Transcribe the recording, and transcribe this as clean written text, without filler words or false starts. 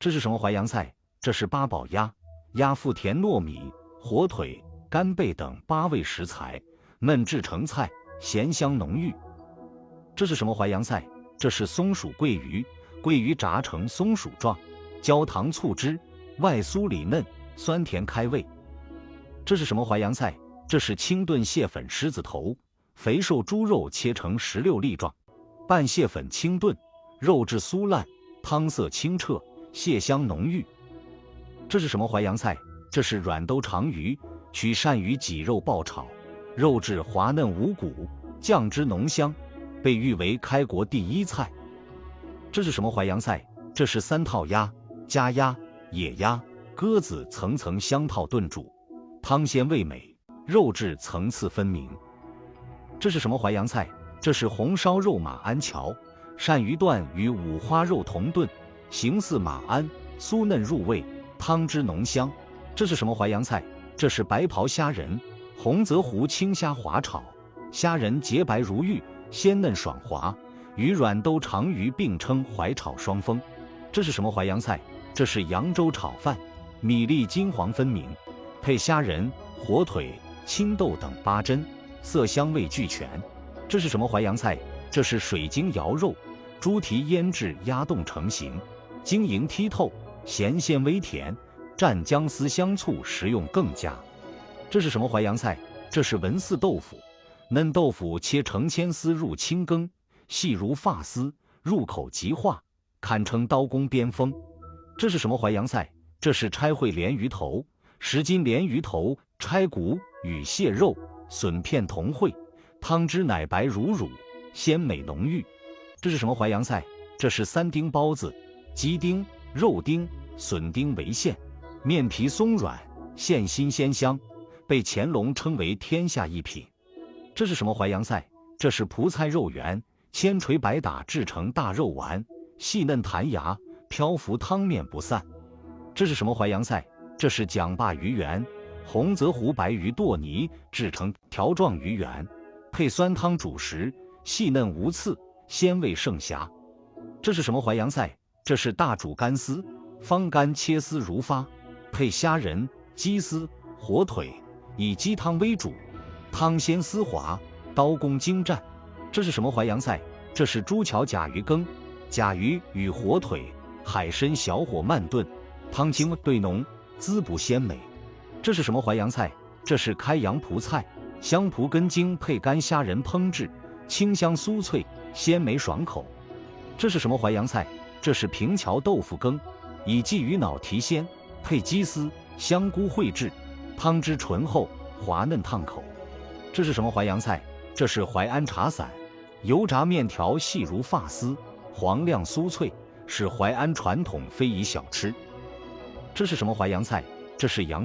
这是什么淮扬菜？这是八宝鸭、鸭腹甜糯米、火腿、干贝等8味食材焖制成菜，咸香浓郁。这是什么淮扬菜？这是松鼠桂鱼，桂鱼炸成松鼠状，焦糖醋汁，外酥里嫩，酸甜开胃。这是什么淮扬菜？这是清炖蟹粉狮子头，肥瘦猪肉切成16粒状，拌蟹粉清炖，肉质酥烂，汤色清澈，蟹香浓郁。这是什么淮扬菜？这是软兜长鱼，取鳝鱼脊肉爆炒，肉质滑嫩无骨，酱汁浓香，被誉为开国第1菜。这是什么淮扬菜？这是3套鸭、家鸭、野鸭、鸽子层层相套炖煮，汤鲜味美，肉质层次分明。这是什么淮扬菜？这是红烧肉马鞍桥，鳝鱼段与五花肉同炖，形似马鞍，酥嫩入味，汤汁浓香。这是什么淮扬菜？这是白袍虾仁，红泽湖青虾滑炒，虾仁洁白如玉，鲜嫩爽滑，与软兜长鱼并称淮炒双丰。这是什么淮扬菜？这是扬州炒饭，米粒金黄分明，配虾仁、火腿、青豆等8珍，色香味俱全。这是什么淮扬菜？这是水晶肴肉，猪蹄腌制压冻成型，晶莹剔透，咸鲜微甜，蘸姜丝香醋食用更佳。这是什么淮扬菜？这是文四豆腐，嫩豆腐切成牵丝入青羹，细如发丝，入口即化，堪称刀工边锋。这是什么淮扬菜？这是拆烩鲢鱼头，10斤鲢鱼头拆骨与蟹肉、笋片同烩，汤汁奶白如乳，鲜美浓郁。这是什么淮扬菜？这是3丁包子，鸡丁、肉丁、笋丁为馅，面皮松软，馅新鲜香，被乾隆称为天下一品。这是什么淮扬菜？这是蒲菜肉圆，千锤百打制成大肉丸，细嫩弹牙，漂浮汤面不散。这是什么淮扬菜？这是蒋坝鱼圆，红泽湖白鱼剁泥制成条状鱼圆，配酸汤煮食，细嫩无刺，鲜味盛佳。这是什么淮扬菜？这是大煮干丝，方干切丝如发，配虾仁、鸡丝、火腿，以鸡汤煨煮，汤鲜丝滑，刀工精湛。这是什么淮扬菜？这是朱桥甲鱼羹，甲鱼与火腿、海参小火慢炖，汤清对浓，滋补鲜美。这是什么淮扬菜？这是开阳蒲菜，香蒲根茎配干虾仁烹制，清香酥脆，鲜美爽口。这是什么淮扬菜？这是平桥豆腐羹，以鲫鱼脑提鲜，配鸡丝、香菇烩制，汤汁醇厚，滑嫩烫口。这是什么淮扬菜？这是淮安茶散，油炸面条细如发丝，黄亮酥脆，是淮安传统非遗小吃。这是什么淮扬菜？这是羊